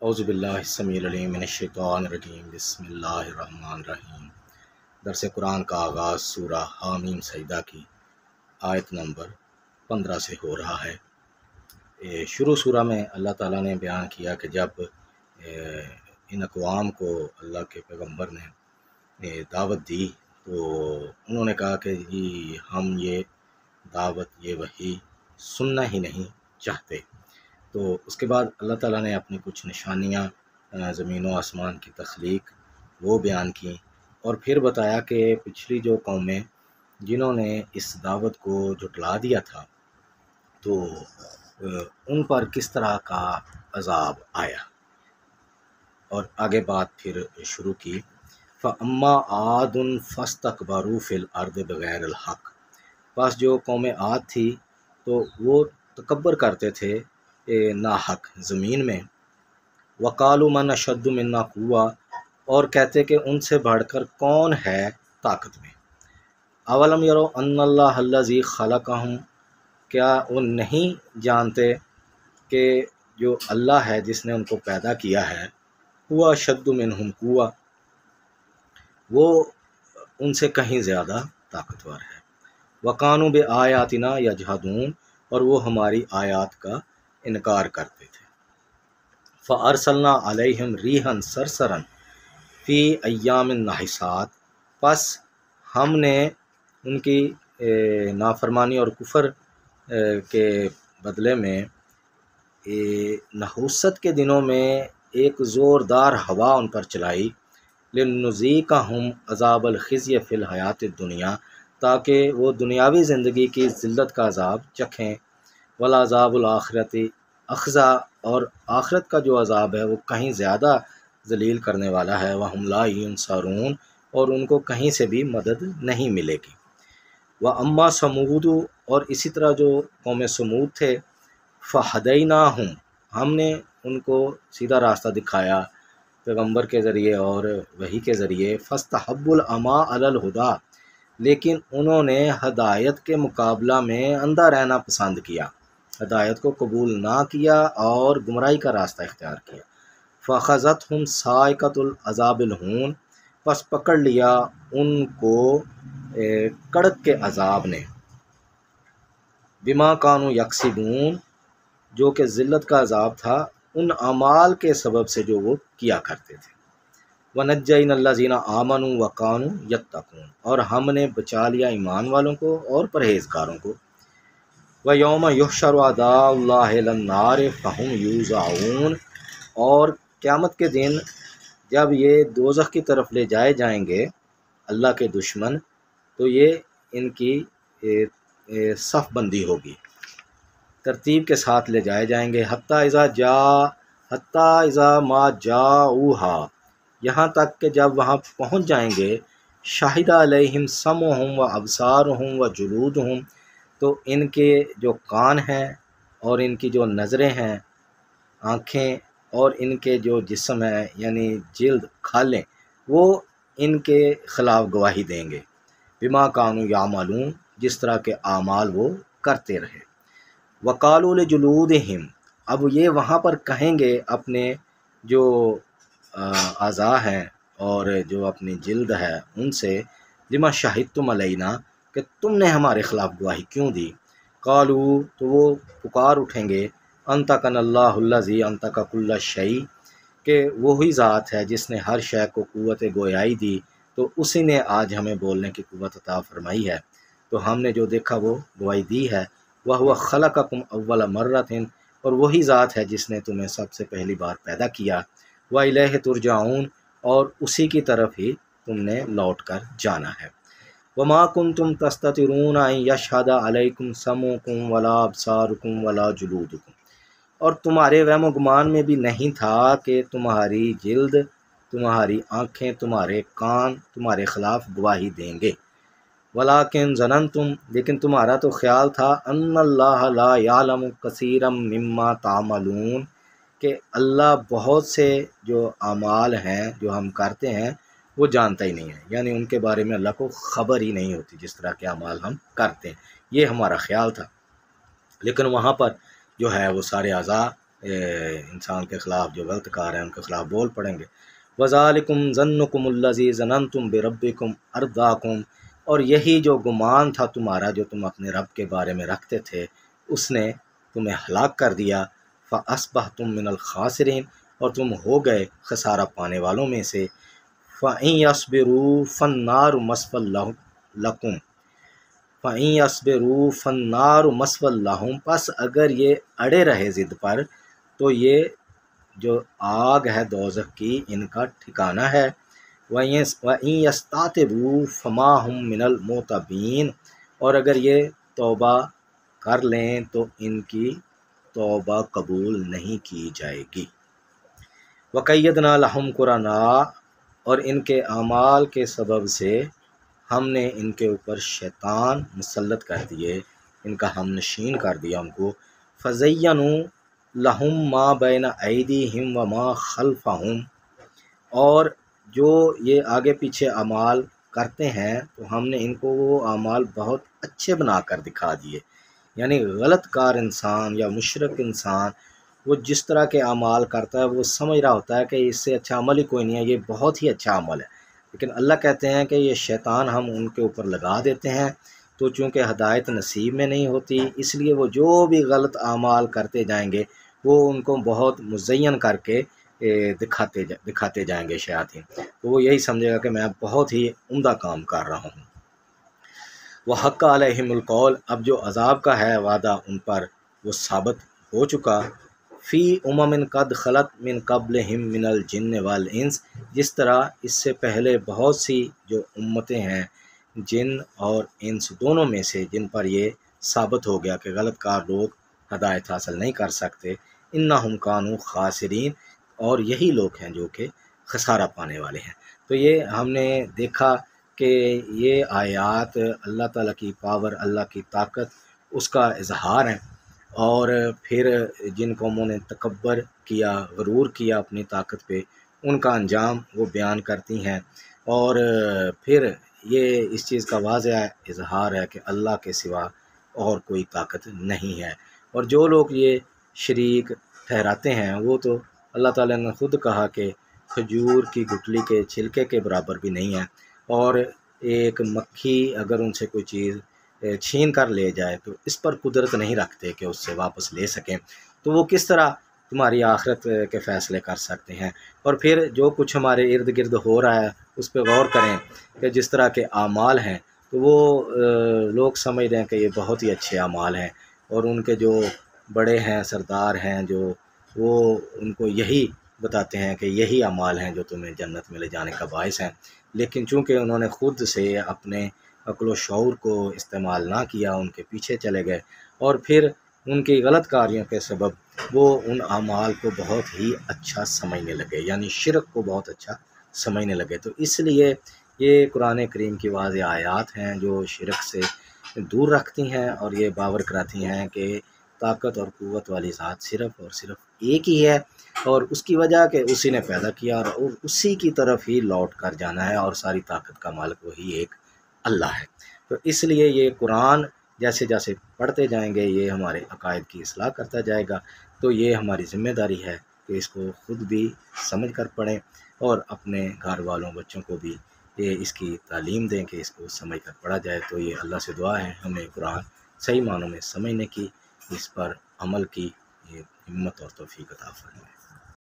اعوذ باللہ السمیع العلیم من الشیطان الرجیم بسم اللہ الرحمن الرحیم۔ درس قرآن کا آغاز سورہ حامیم سجدہ کی آیت نمبر 15 سے ہو رہا ہے۔ شروع سورہ میں اللہ تعالیٰ نے بیان کیا کہ جب ان اقوام کو اللہ کے پیغمبر نے دعوت دی تو انہوں نے کہا کہ جی ہم یہ دعوت یہ وحی سننا ہی نہیں چاہتے۔ تو اس کے بعد اللہ تعالیٰ نے اپنی کچھ نشانیاں زمین و آسمان کی تخلیق وہ بیان کی، اور پھر بتایا کہ پچھلی جو قومیں جنہوں نے اس دعوت کو جھٹلا دیا تھا تو ان پر کس طرح کا عذاب آیا، اور آگے بات پھر شروع کی۔ فَأَمَّا عَادٌ فَاسْتَكْبَرُوا فِي الْأَرْضِ بِغَيْرِ الْحَقِّ، پس جو قوم عاد تھی تو وہ تکبر کرتے تھے ناحق زمین میں۔ وَقَالُوا مَنْ أَشَدُّ مِنَّا قُوَّةً، اور کہتے کہ ان سے بڑھ کر کون ہے طاقت میں۔ أَوَلَمْ يَرَوْا أَنَّ اللَّهَ الَّذِي خَلَقَهُمْ، کیا وہ نہیں جانتے کہ جو اللہ ہے جس نے ان کو پیدا کیا ہے، هُوَ أَشَدُّ مِنْهُمْ قُوَّةً، وہ ان سے کہیں زیادہ طاقتور ہے۔ وَكَانُوا بِآيَاتِنَا يَجْحَدُونَ، اور وہ ہماری آیات کا انکار کرتے تھے۔ فَأَرْسَلْنَا عَلَيْهِمْ رِيحًا صَرْصَرًا فِي أَيَّامٍ نَحِسَاتٍ، پس ہم نے ان کی نافرمانی اور کفر کے بدلے میں نحوست کے دنوں میں ایک زوردار ہوا ان پر چلائی، لِنُذِيقَهُمْ عَذَابَ الْخِزْيِ فِي الْحَيَاةِ الدُّنْيَا، تاکہ وہ دنیاوی زندگی کی ذلت کا عذاب چکھیں۔ وَالْعَذَابُ الْآخِرَةِ أَخْزَىٰ، اور آخرت کا جو عذاب ہے وہ کہیں زیادہ ذلیل کرنے والا ہے۔ وَهُمْ لَا يُنصَرُونَ، اور ان کو کہیں سے بھی مدد نہیں ملے گی۔ وَأَمَّا ثَمُودُ، اور اسی طرح جو قوم ثمود تھے، فَهَدَيْنَاهُمْ، ہم نے ان کو سیدھا راستہ دکھایا پیغمبر کے ذریعے اور وحی کے ذریعے۔ فَاسْتَحَبُّوا الْعَمَىٰ عَلَى الْهُدَىٰ، لیکن انہوں نے ہدایت کے مقابلہ میں اندھا رہنا پسند کیا، ہدایت کو قبول نہ کیا اور گمراہی کا راستہ اختیار کیا۔ فَأَخَذَتْهُمْ صَاعِقَةُ الْعَذَابِ الْهُونِ، پس پکڑ لیا ان کو کڑک کے عذاب نے، بِمَا كَانُوا يَكْسِبُونَ، جو کہ ذلت کا عذاب تھا ان اعمال کے سبب سے جو وہ کیا کرتے تھے۔ وَنَجَّيْنَا الَّذِينَ آمَنُوا وَكَانُوا يَتَّقُونَ، اور ہم نے بچا لیا ایمان والوں کو اور پرہیزگاروں کو۔ وَيَوْمَ يُحْشَرُ أَعْدَاءُ اللَّهِ إِلَى النَّارِ فَهُمْ يُوزَعُونَ، اور قیامت کے دن جب یہ دوزخ کی طرف لے جائے جائیں گے اللہ کے دشمن، تو یہ ان کی صف بندی ہوگی، ترتیب کے ساتھ لے جائے جائیں گے۔ حتیٰ اذا ما جاؤہا، یہاں تک کہ جب وہاں پہنچ جائیں گے، شاہد علیہم سمعہم و ابصارہم و جلودہم، تو ان کے جو کان ہیں اور ان کی جو نظریں ہیں، آنکھیں، اور ان کے جو جسم ہے یعنی جلد کھالیں، وہ ان کے خلاف گواہی دیں گے۔ بما کانوا یعملون، جس طرح کے اعمال وہ کرتے رہے۔ وقالوا لجلودہم، اب یہ وہاں پر کہیں گے اپنے جو اعضاء ہیں اور جو اپنی جلد ہے ان سے، لما شہدتم علینا، کہ تم نے ہمارے خلاف گواہی کیوں دی؟ قالوا، تو وہ پکار اٹھیں گے، انطقنا اللہ الذی انطق کل شیء، کہ وہی ذات ہے جس نے ہر شے کو قوت گویائی دی، تو اسی نے آج ہمیں بولنے کی قوت عطا فرمائی ہے، تو ہم نے جو دیکھا وہ گواہی دی ہے۔ وَهُوَ خَلَقَكُمْ أَوَّلَ مَرَّةٍ، اور وہی ذات ہے جس نے تمہیں سب سے پہلی بار پیدا کیا۔ وَإِلَيْهِ تُرْجَعُونَ، اور اسی کی طرف ہی تم نے لوٹ کر جانا ہے۔ وَمَا كُنْتُمْ تَسْتَتِرُونَ أَن يَشْهَدَ عَلَيْكُمْ سَمْعُكُمْ وَلَا أَبْصَارُكُمْ وَلَا جُلُودُكُمْ، اور تمہارے وہم و گمان میں بھی نہیں تھا کہ تمہاری جلد، تمہاری آنکھیں، تمہارے کان تمہارے خلاف گواہی دیں گے۔ وَلَٰكِن ظَنَنْتُمْ، لیکن تمہارا تو خیال تھا، أَنَّ اللَّهَ لَا يَعْلَمُ كَثِيرًا مِمَّا تَعْمَلُونَ، کہ اللہ بہت سے جو اعمال ہیں جو ہم کرتے ہیں وہ جانتا ہی نہیں ہے، یعنی ان کے بارے میں اللہ کو خبر ہی نہیں ہوتی جس طرح کے اعمال ہم کرتے ہیں، یہ ہمارا خیال تھا۔ لیکن وہاں پر جو ہے وہ سارے اعضاء انسان کے خلاف جو غلط کار ہیں ان کے خلاف بول پڑیں گے۔ وَذَلِكُمْ ظَنُّكُمُ الَّذِي ظَنَنْتُمْ بِرَبِّكُمْ أَرْدَاكُمْ، اور یہی جو گمان تھا تمہارا جو تم اپنے رب کے بارے میں رکھتے تھے اس نے تمہیں ہلاک کر دیا۔ فَأَصْبَحْتُمْ مِنَ الْخَاسِرِينَ، اور تم ہو گئے خسارہ پانے والوں میں سے۔ فَإِن يَصْبِرُوا فَالنَّارُ مَثْوًى لَكُمْ فَإِن يَصْبِرُوا فَالنَّارُ مَثْوًى لَهُمْ، پس اگر یہ اڑے رہے ضد پر تو یہ جو آگ ہے دوزخ کی ان کا ٹھکانہ ہے۔ وَإِن يَسْتَعْتِبُوا فَمَا هُمْ مِنَ الْمُعْتَبِينَ، اور اگر یہ توبہ کر لیں تو ان کی توبہ قبول نہیں کی جائے گی۔ وَقَيَّدْنَا لَهُمْ قُرَنَاءَ، اور ان کے اعمال کے سبب سے ہم نے ان کے اوپر شیطان مسلط کر دیے، ان کا ہم نشین کر دیا ان کو۔ فَزَيَّنُوا لَهُم مَا بَيْنَ أَيْدِيهِمْ وَمَا خَلْفَهُمْ، اور جو یہ آگے پیچھے اعمال کرتے ہیں تو ہم نے ان کو وہ اعمال بہت اچھے بنا کر دکھا دیے۔ یعنی غلط کار انسان یا مشرک انسان وہ جس طرح کے اعمال کرتا ہے وہ سمجھ رہا ہوتا ہے کہ اس سے اچھا عمل ہی کوئی نہیں ہے، یہ بہت ہی اچھا عمل ہے، لیکن اللہ کہتے ہیں کہ یہ شیطان ہم ان کے اوپر لگا دیتے ہیں، تو چونکہ ہدایت نصیب میں نہیں ہوتی اس لیے وہ جو بھی غلط اعمال کرتے جائیں گے وہ ان کو بہت مزین کر کے دکھاتے جائیں گے شیاطین، تو وہ یہی سمجھے گا کہ میں بہت ہی عمدہ کام کر رہا ہوں۔ وَحَقَّ عَلَيْهِمُ الْقَوْلُ، اب جو عذاب کا ہے وعدہ ان پر وہ ثابت ہو چکا۔ فی قد خلت من قبلہم من الجن والانس، جس طرح اس سے پہلے بہت سی جو امتیں ہیں جن اور انس دونوں میں سے جن پر یہ ثابت ہو گیا کہ غلط کار لوگ ہدایت حاصل نہیں کر سکتے۔ انہم کانوا خاسرین، اور یہی لوگ ہیں جو کہ خسارہ پانے والے ہیں۔ تو یہ ہم نے دیکھا کہ یہ آیات اللہ تعالیٰ کی پاور، اللہ کی طاقت اس کا اظہار ہے، اور پھر جن قوموں نے تکبر کیا، غرور کیا اپنی طاقت پہ، ان کا انجام وہ بیان کرتی ہیں، اور پھر یہ اس چیز کا واضح اظہار ہے کہ اللہ کے سوا اور کوئی طاقت نہیں ہے۔ اور جو لوگ یہ شریک ٹھہراتے ہیں وہ تو اللہ تعالیٰ نے خود کہا کہ کھجور کی گٹلی کے چھلکے کے برابر بھی نہیں ہے، اور ایک مکھی اگر ان سے کوئی چیز چھین کر لے جائے تو اس پر قدرت نہیں رکھتے کہ اس سے واپس لے سکیں، تو وہ کس طرح تمہاری آخرت کے فیصلے کر سکتے ہیں۔ اور پھر جو کچھ ہمارے ارد گرد ہو رہا ہے اس پہ غور کریں کہ جس طرح کے اعمال ہیں تو وہ لوگ سمجھ رہے ہیں کہ یہ بہت ہی اچھے اعمال ہیں، اور ان کے جو بڑے ہیں سردار ہیں جو وہ ان کو یہی بتاتے ہیں کہ یہی اعمال ہیں جو تمہیں جنت میں لے جانے کا باعث ہیں، لیکن چونکہ انہوں نے خود سے اپنے عقل و شعور کو استعمال نہ کیا، ان کے پیچھے چلے گئے، اور پھر ان کی غلط کاریوں کے سبب وہ ان اعمال کو بہت ہی اچھا سمجھنے لگے، یعنی شرک کو بہت اچھا سمجھنے لگے۔ تو اس لیے یہ قرآن کریم کی واضح آیات ہیں جو شرک سے دور رکھتی ہیں، اور یہ باور کراتی ہیں کہ طاقت اور قوت والی ذات صرف اور صرف ایک ہی ہے، اور اس کی وجہ کہ اسی نے پیدا کیا اور اسی کی طرف ہی لوٹ کر جانا ہے، اور ساری طاقت کا مالک وہی ایک اللہ ہے۔ تو اس لیے یہ قرآن جیسے جیسے پڑھتے جائیں گے یہ ہمارے عقائد کی اصلاح کرتا جائے گا، تو یہ ہماری ذمہ داری ہے کہ اس کو خود بھی سمجھ کر پڑھیں، اور اپنے گھر والوں بچوں کو بھی یہ اس کی تعلیم دیں کہ اس کو سمجھ کر پڑھا جائے۔ تو یہ اللہ سے دعا ہے ہمیں قرآن صحیح معنوں میں سمجھنے کی، اس پر عمل کی یہ ہمت اور توفیق عطا فرمائے۔